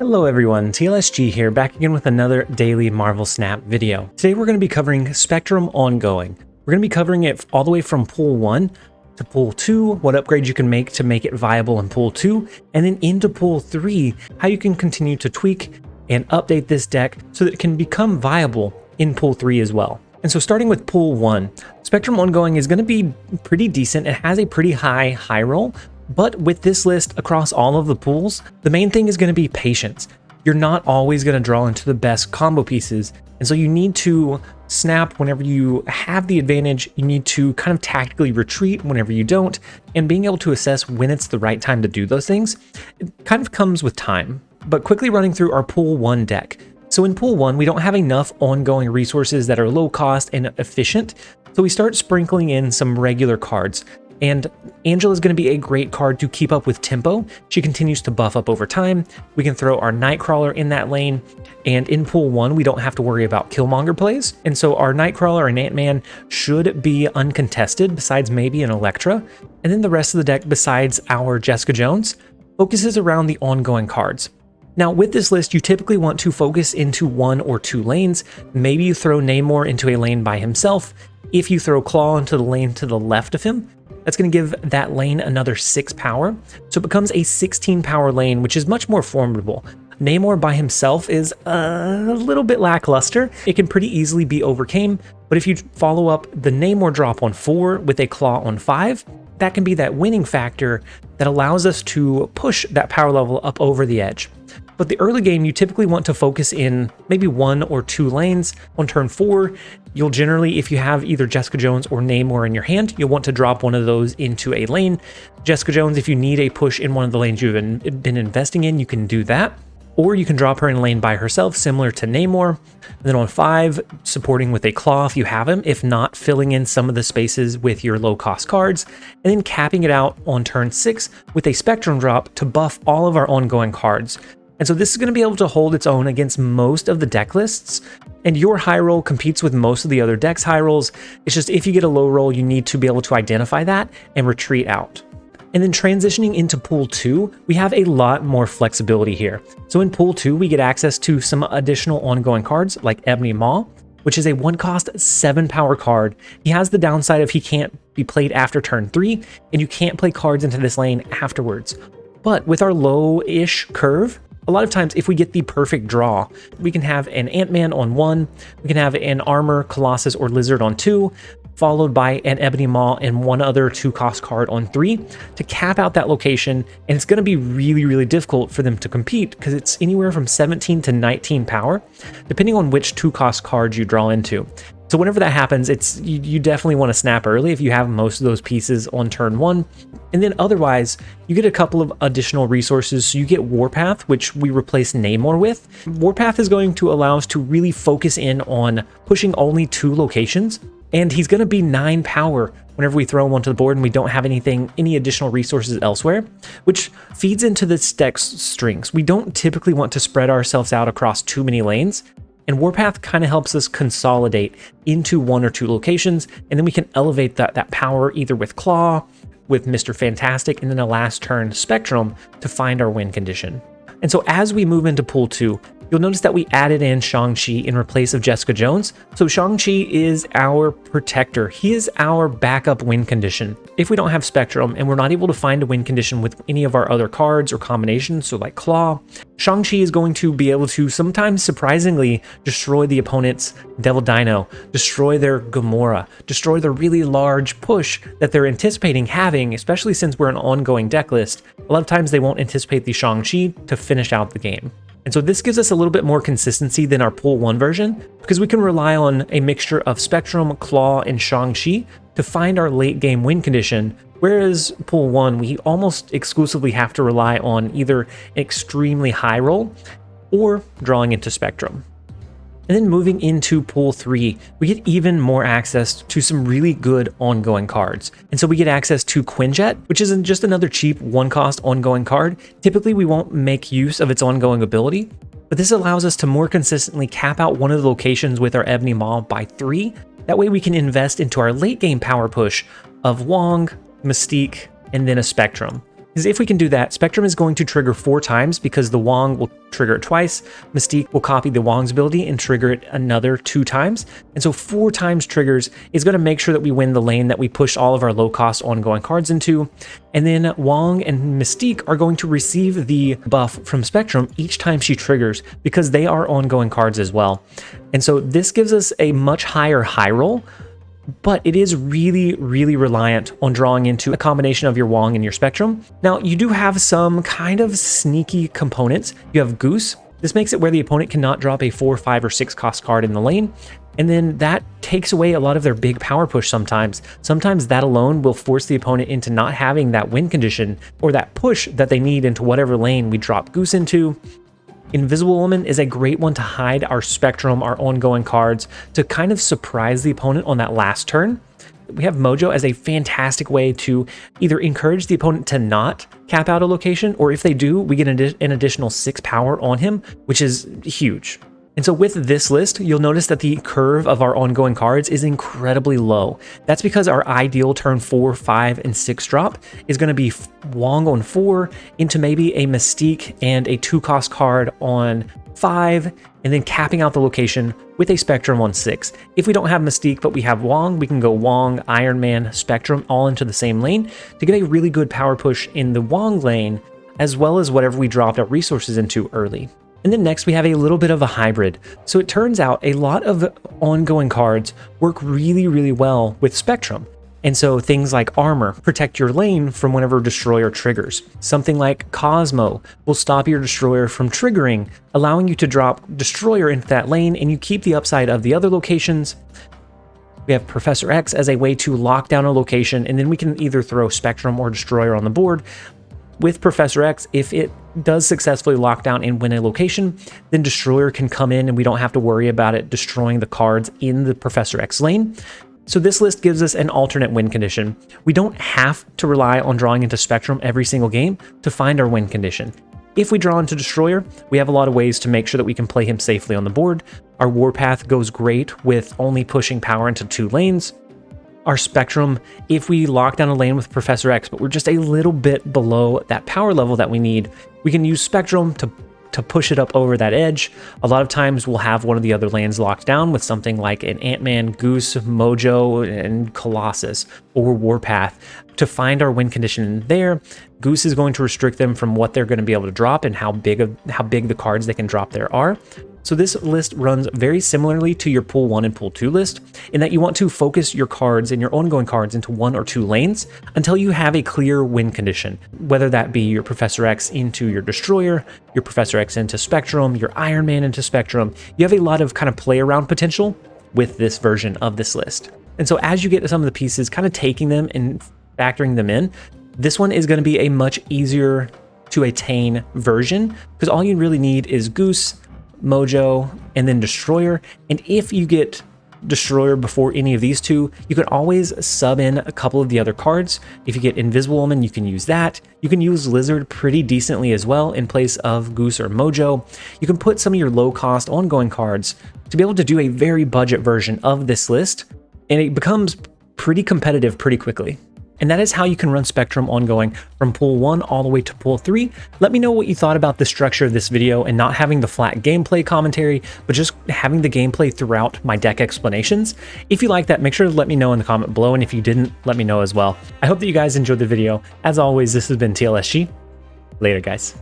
Hello everyone, TLSG here, back again with another daily Marvel Snap video. Today we're going to be covering Spectrum Ongoing. We're going to be covering it all the way from Pool 1 to Pool 2, what upgrades you can make to make it viable in Pool 2, and then into Pool 3, how you can continue to tweak and update this deck so that it can become viable in Pool 3 as well. And so starting with Pool 1, Spectrum Ongoing is going to be pretty decent. It has a pretty high roll. But with this list across all of the pools, the main thing is going to be patience. You're not always going to draw into the best combo pieces, and so you need to snap whenever you have the advantage. You need to kind of tactically retreat whenever you don't, and being able to assess when it's the right time to do those things, it kind of comes with time. But quickly running through our Pool 1 deck. So in Pool 1, we don't have enough ongoing resources that are low cost and efficient, so we start sprinkling in some regular cards. And Angela is going to be a great card to keep up with tempo. She continues to buff up over time. We can throw our Nightcrawler in that lane. And in Pool 1, we don't have to worry about Killmonger plays. And so our Nightcrawler and Ant-Man should be uncontested, besides maybe an Elektra. And then the rest of the deck, besides our Jessica Jones, focuses around the ongoing cards. Now with this list, you typically want to focus into 1 or 2 lanes. Maybe you throw Namor into a lane by himself. If you throw Claw into the lane to the left of him, that's going to give that lane another 6 power, so it becomes a 16 power lane, which is much more formidable. Namor by himself is a little bit lackluster. It can pretty easily be overcame, but if you follow up the Namor drop on 4 with a Claw on 5, that can be that winning factor that allows us to push that power level up over the edge. But the early game, you typically want to focus in maybe 1 or 2 lanes. On turn 4, you'll generally, if you have either Jessica Jones or Namor in your hand, you'll want to drop one of those into a lane. Jessica Jones, if you need a push in one of the lanes you've been investing in, you can do that. Or you can drop her in a lane by herself, similar to Namor. And then on 5, supporting with a Claw if you have him, if not, filling in some of the spaces with your low-cost cards, and then capping it out on turn 6 with a Spectrum drop to buff all of our ongoing cards. And so this is going to be able to hold its own against most of the deck lists, and your high roll competes with most of the other decks' high rolls. It's just if you get a low roll, you need to be able to identify that and retreat out. And then transitioning into Pool 2, we have a lot more flexibility here. So in Pool 2, we get access to some additional ongoing cards like Ebony Maw, which is a 1-cost 7 power card. He has the downside of he can't be played after turn 3, and you can't play cards into this lane afterwards. But with our low-ish curve, a lot of times, if we get the perfect draw, we can have an Ant-Man on 1, we can have an Armor, Colossus, or Lizard on 2, followed by an Ebony Maw and one other 2-cost card on 3 to cap out that location. And it's going to be really difficult for them to compete because it's anywhere from 17 to 19 power, depending on which 2-cost cards you draw into. So whenever that happens, you definitely want to snap early if you have most of those pieces on turn 1. And then otherwise, you get a couple of additional resources. So you get Warpath, which we replace Namor with. Warpath is going to allow us to really focus in on pushing only 2 locations. And he's going to be 9 power whenever we throw him onto the board and we don't have any additional resources elsewhere, which feeds into this deck's strengths. We don't typically want to spread ourselves out across too many lanes. And Warpath kind of helps us consolidate into 1 or 2 locations, and then we can elevate that power either with Claw, with Mr. Fantastic, and then a last turn Spectrum to find our win condition. And so as we move into Pool 2, you'll notice that we added in Shang-Chi in replace of Jessica Jones. So Shang-Chi is our protector. He is our backup win condition. If we don't have Spectrum and we're not able to find a win condition with any of our other cards or combinations, so like Claw, Shang-Chi is going to be able to sometimes surprisingly destroy the opponent's Devil Dino, destroy their Gamora, destroy the really large push that they're anticipating having, especially since we're an ongoing deck list. A lot of times they won't anticipate the Shang-Chi to finish out the game. And so this gives us a little bit more consistency than our Pool 1 version, because we can rely on a mixture of Spectrum, Claw, and Shang-Chi to find our late game win condition, whereas Pool 1, we almost exclusively have to rely on either an extremely high roll or drawing into Spectrum. And then moving into Pool 3, we get even more access to some really good ongoing cards. And so we get access to Quinjet, which is just another cheap 1-cost ongoing card. Typically, we won't make use of its ongoing ability, but this allows us to more consistently cap out one of the locations with our Ebony Maw by 3. That way we can invest into our late game power push of Wong, Mystique, and then a Spectrum. Because if we can do that, Spectrum is going to trigger 4 times because the Wong will trigger it twice. Mystique will copy the Wong's ability and trigger it another 2 times. And so 4 times triggers is going to make sure that we win the lane that we push all of our low-cost ongoing cards into. And then Wong and Mystique are going to receive the buff from Spectrum each time she triggers because they are ongoing cards as well. And so this gives us a much higher high roll, but it is really, really reliant on drawing into a combination of your Wong and your Spectrum. Now, you do have some kind of sneaky components. You have Goose. This makes it where the opponent cannot drop a 4, 5, or 6 cost card in the lane. And then that takes away a lot of their big power push sometimes. Sometimes that alone will force the opponent into not having that win condition or that push that they need into whatever lane we drop Goose into. Invisible Woman is a great one to hide our Spectrum, our ongoing cards, to kind of surprise the opponent on that last turn. We have Mojo as a fantastic way to either encourage the opponent to not cap out a location, or if they do, we get an additional 6 power on him, which is huge. And so with this list, you'll notice that the curve of our ongoing cards is incredibly low. That's because our ideal turn 4, 5, and 6 drop is going to be Wong on 4 into maybe a Mystique and a 2-cost card on 5, and then capping out the location with a Spectrum on 6. If we don't have Mystique but we have Wong, we can go Wong, Iron Man, Spectrum all into the same lane to get a really good power push in the Wong lane, as well as whatever we dropped our resources into early. And then next we have a little bit of a hybrid. So it turns out a lot of ongoing cards work really, really well with Spectrum. And so things like Armor protect your lane from whenever Destroyer triggers. Something like Cosmo will stop your Destroyer from triggering, allowing you to drop Destroyer into that lane and you keep the upside of the other locations. We have Professor X as a way to lock down a location, and then we can either throw Spectrum or Destroyer on the board. With Professor X, if it does successfully lock down and win a location, then Destroyer can come in and we don't have to worry about it destroying the cards in the Professor X lane. So this list gives us an alternate win condition. We don't have to rely on drawing into Spectrum every single game to find our win condition. If we draw into Destroyer, we have a lot of ways to make sure that we can play him safely on the board. Our Warpath goes great with only pushing power into 2 lanes. Our Spectrum, if we lock down a lane with Professor X, but we're just a little bit below that power level that we need, we can use Spectrum to push it up over that edge. A lot of times we'll have one of the other lanes locked down with something like an Ant-Man, Goose, Mojo, and Colossus, or Warpath. To find our win condition there, Goose is going to restrict them from what they're going to be able to drop and how big the cards they can drop there are. So this list runs very similarly to your Pool 1 and Pool 2 list, in that you want to focus your cards and your ongoing cards into 1 or 2 lanes until you have a clear win condition, whether that be your Professor X into your Destroyer, your Professor X into Spectrum, your Iron Man into Spectrum. You have a lot of kind of play around potential with this version of this list. And so as you get to some of the pieces, kind of taking them and factoring them in, this one is going to be a much easier to attain version, because all you really need is Goose, Mojo, and then Destroyer. And if you get Destroyer before any of these 2, you can always sub in a couple of the other cards. If you get Invisible Woman, you can use that. You can use Lizard pretty decently as well in place of Goose or Mojo. You can put some of your low-cost ongoing cards to be able to do a very budget version of this list, and it becomes pretty competitive pretty quickly. And that is how you can run Spectrum ongoing from Pool 1 all the way to Pool 3. Let me know what you thought about the structure of this video and not having the flat gameplay commentary, but just having the gameplay throughout my deck explanations. If you like that, make sure to let me know in the comment below, and if you didn't, let me know as well. I hope that you guys enjoyed the video. As always, this has been TLSG. Later, guys.